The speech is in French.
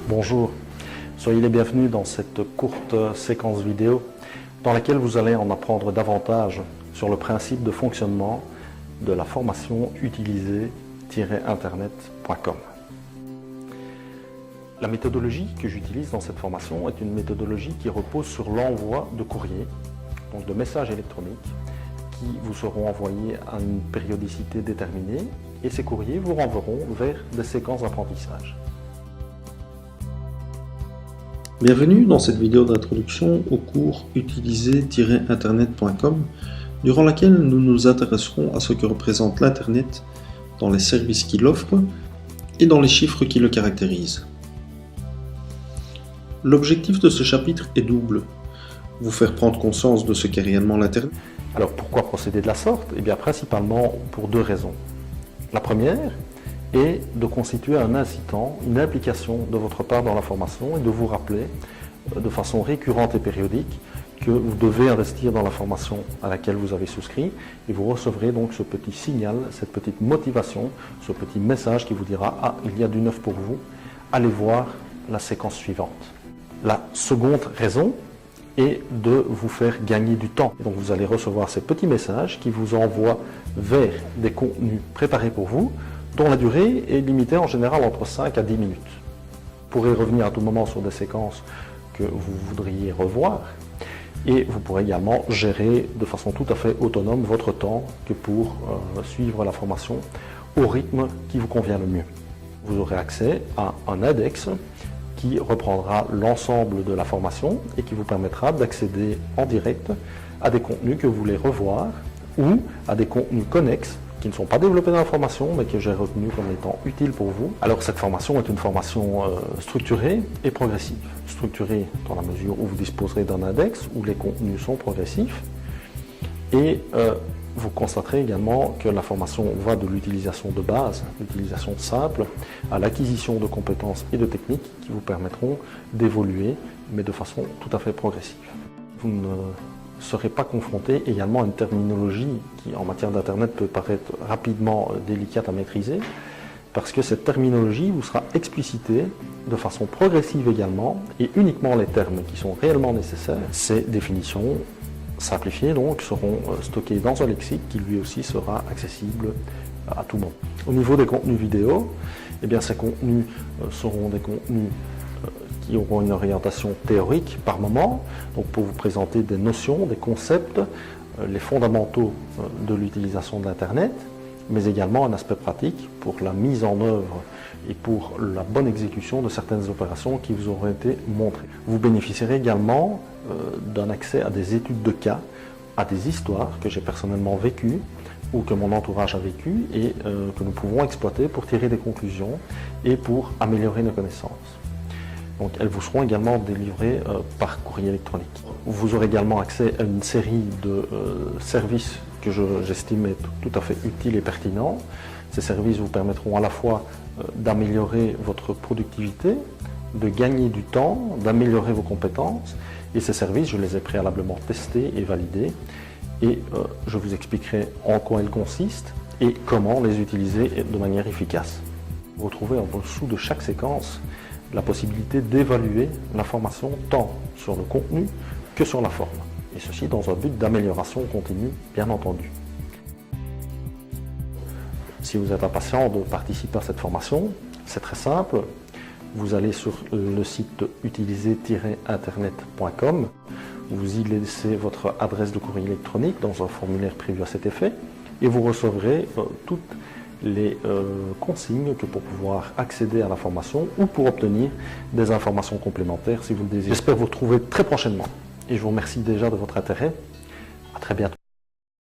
Bonjour, soyez les bienvenus dans cette courte séquence vidéo dans laquelle vous allez en apprendre davantage sur le principe de fonctionnement de la formation utiliser-internet.com. La méthodologie que j'utilise dans cette formation est une méthodologie qui repose sur l'envoi de courriers, donc de messages électroniques, qui vous seront envoyés à une périodicité déterminée et ces courriers vous renverront vers des séquences d'apprentissage. Bienvenue dans cette vidéo d'introduction au cours utiliser-internet.com durant laquelle nous nous intéresserons à ce que représente l'Internet dans les services qu'il offre et dans les chiffres qui le caractérisent. L'objectif de ce chapitre est double. Vous faire prendre conscience de ce qu'est réellement l'Internet. Alors pourquoi procéder de la sorte? Eh bien principalement pour deux raisons. La première est de constituer un incitant, une implication de votre part dans la formation et de vous rappeler de façon récurrente et périodique que vous devez investir dans la formation à laquelle vous avez souscrit et vous recevrez donc ce petit signal, cette petite motivation, ce petit message qui vous dira « Ah, il y a du neuf pour vous, allez voir la séquence suivante ». La seconde raison est de vous faire gagner du temps. Donc vous allez recevoir ces petits messages qui vous envoient vers des contenus préparés pour vous, dont la durée est limitée en général entre 5 à 10 minutes. Vous pourrez revenir à tout moment sur des séquences que vous voudriez revoir et vous pourrez également gérer de façon tout à fait autonome votre temps que pour suivre la formation au rythme qui vous convient le mieux. Vous aurez accès à un index qui reprendra l'ensemble de la formation et qui vous permettra d'accéder en direct à des contenus que vous voulez revoir ou à des contenus connexes qui ne sont pas développés dans la formation mais que j'ai retenus comme étant utiles pour vous. Alors cette formation est une formation structurée et progressive. Structurée dans la mesure où vous disposerez d'un index où les contenus sont progressifs et vous constaterez également que la formation va de l'utilisation de base, l'utilisation simple, à l'acquisition de compétences et de techniques qui vous permettront d'évoluer mais de façon tout à fait progressive. Vous ne serez pas confronté également à une terminologie qui en matière d'internet peut paraître rapidement délicate à maîtriser parce que cette terminologie vous sera explicitée de façon progressive également et uniquement les termes qui sont réellement nécessaires. Ces définitions simplifiées donc seront stockées dans un lexique qui lui aussi sera accessible à tout moment. Au niveau des contenus vidéo, eh bien ces contenus seront des contenus qui auront une orientation théorique par moment, donc pour vous présenter des notions, des concepts, les fondamentaux de l'utilisation de l'Internet, mais également un aspect pratique pour la mise en œuvre et pour la bonne exécution de certaines opérations qui vous auront été montrées. Vous bénéficierez également d'un accès à des études de cas, à des histoires que j'ai personnellement vécues ou que mon entourage a vécues et que nous pouvons exploiter pour tirer des conclusions et pour améliorer nos connaissances. Donc, elles vous seront également délivrées par courrier électronique. Vous aurez également accès à une série de services que j'estime être tout à fait utiles et pertinents. Ces services vous permettront à la fois d'améliorer votre productivité, de gagner du temps, d'améliorer vos compétences. Et ces services, je les ai préalablement testés et validés. Et je vous expliquerai en quoi ils consistent et comment les utiliser de manière efficace. Vous retrouvez en dessous de chaque séquence la possibilité d'évaluer la formation tant sur le contenu que sur la forme. Et ceci dans un but d'amélioration continue, bien entendu. Si vous êtes impatient de participer à cette formation, c'est très simple. Vous allez sur le site utiliser-internet.com, vous y laissez votre adresse de courrier électronique dans un formulaire prévu à cet effet et vous recevrez toutes les consignes que pour pouvoir accéder à la formation ou pour obtenir des informations complémentaires si vous le désirez. J'espère vous retrouver très prochainement et je vous remercie déjà de votre intérêt. À très bientôt.